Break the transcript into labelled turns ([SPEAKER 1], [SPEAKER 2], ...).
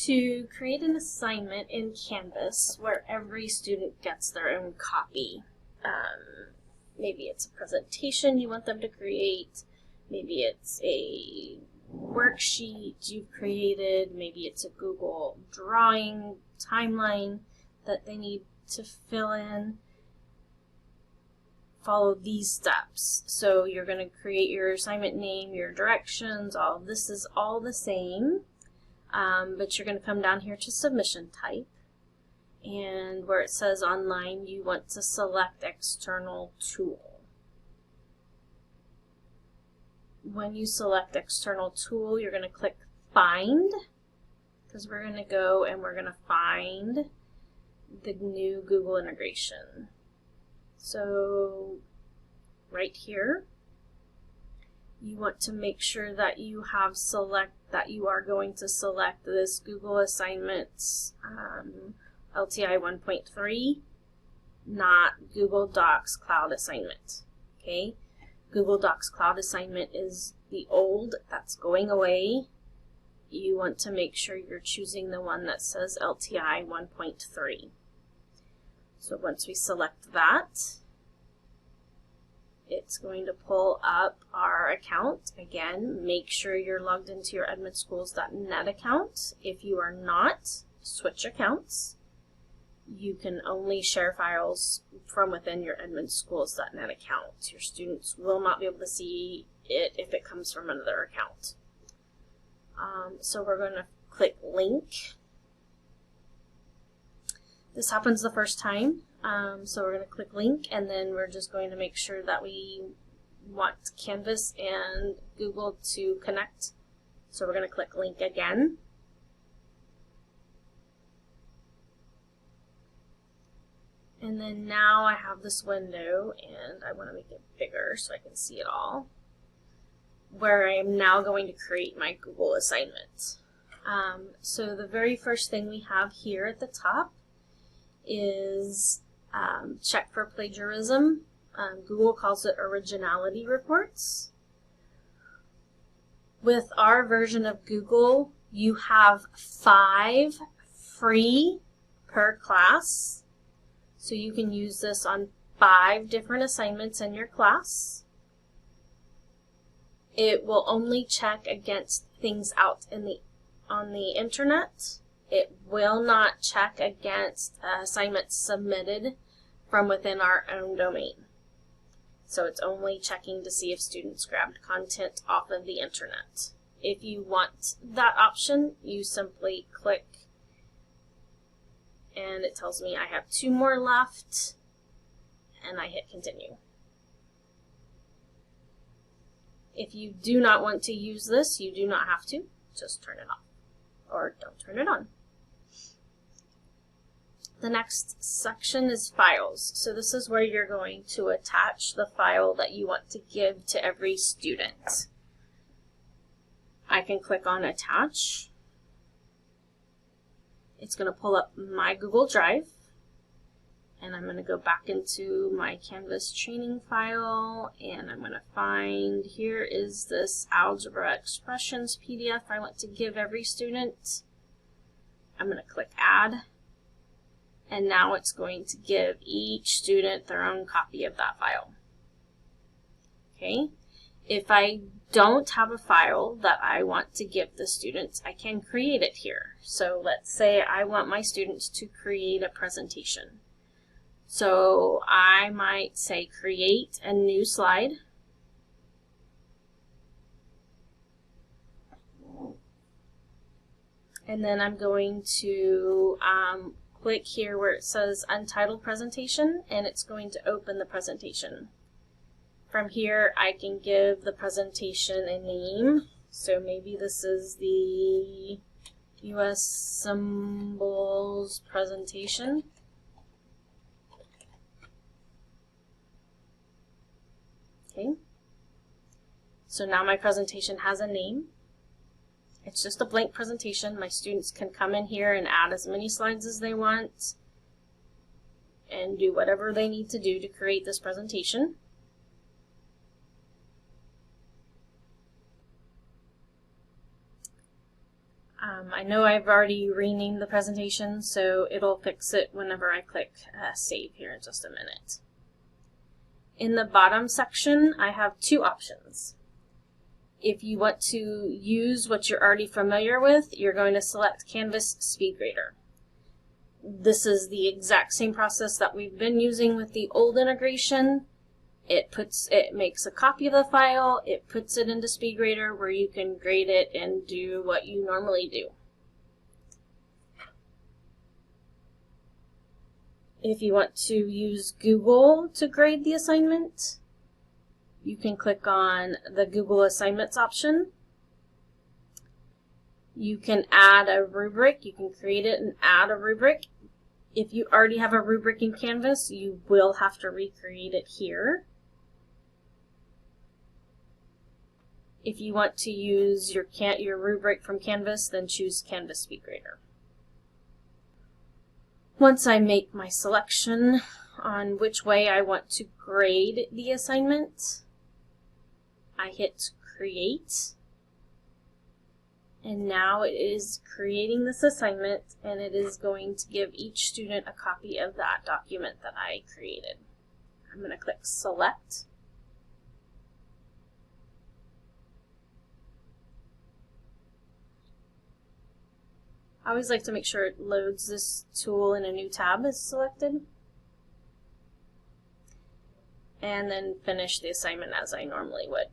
[SPEAKER 1] to create an assignment in Canvas where every student gets their own copy. Maybe it's a presentation you want them to create, maybe it's a worksheet you've created, maybe it's a Google drawing timeline that they need to fill in. Follow these steps. So you're going to create your assignment name, your directions, all of this is all the same, but you're going to come down here to submission type, and where it says online you want to select external tool. When you select external tool, you're going to click find, because we're going to go and we're going to find the new Google integration. So right here, you want to make sure that you have you are going to select this Google Assignments LTI 1.3, not Google Docs Cloud Assignment. Okay, Google Docs Cloud Assignment is the old, that's going away. You want to make sure you're choosing the one that says LTI 1.3. So once we select that, it's going to pull up our account. Again, make sure you're logged into your edmondschools.net account. If you are not, switch accounts. You can only share files from within your edmondschools.net account. Your students will not be able to see it if it comes from another account. So we're going to click link. This happens the first time, so we're going to click link, and then we're just going to make sure that we want Canvas and Google to connect. So we're going to click link again. And then now I have this window, and I want to make it bigger so I can see it all, where I am now going to create my Google assignment. So the very first thing we have here at the top is check for plagiarism. Google calls it originality reports. With our version of Google, you have 5 free per class. So you can use this on 5 different assignments in your class. It will only check against things out on the internet. It will not check against assignments submitted from within our own domain. So it's only checking to see if students grabbed content off of the internet. If you want that option, you simply click, and it tells me I have 2 more left, and I hit continue. If you do not want to use this, you do not have to. Just turn it off, or don't turn it on. The next section is files. So this is where you're going to attach the file that you want to give to every student. I can click on attach. It's going to pull up my Google Drive, and I'm going to go back into my Canvas training file, and I'm going to find, here is this algebra expressions PDF I want to give every student. I'm going to click add, and now it's going to give each student their own copy of that file. Okay, if I don't have a file that I want to give the students, I can create it here. So let's say I want my students to create a presentation. So I might say create a new slide. And then I'm going to click here where it says Untitled Presentation, and it's going to open the presentation. From here, I can give the presentation a name. So maybe this is the US Symbols presentation. Okay. So now my presentation has a name. It's just a blank presentation. My students can come in here and add as many slides as they want and do whatever they need to do to create this presentation. I know I've already renamed the presentation, so it'll fix it whenever I click save here in just a minute. In the bottom section, I have two options. If you want to use what you're already familiar with, you're going to select Canvas SpeedGrader. This is the exact same process that we've been using with the old integration. It makes a copy of the file, it puts it into SpeedGrader where you can grade it and do what you normally do. If you want to use Google to grade the assignment, you can click on the Google Assignments option. You can add a rubric, you can create it and add a rubric. If you already have a rubric in Canvas, you will have to recreate it here. If you want to use your rubric from Canvas, then choose Canvas SpeedGrader. Once I make my selection on which way I want to grade the assignment, I hit Create. And now it is creating this assignment, and it is going to give each student a copy of that document that I created. I'm going to click Select. I always like to make sure it loads this tool in a new tab is selected. And then finish the assignment as I normally would.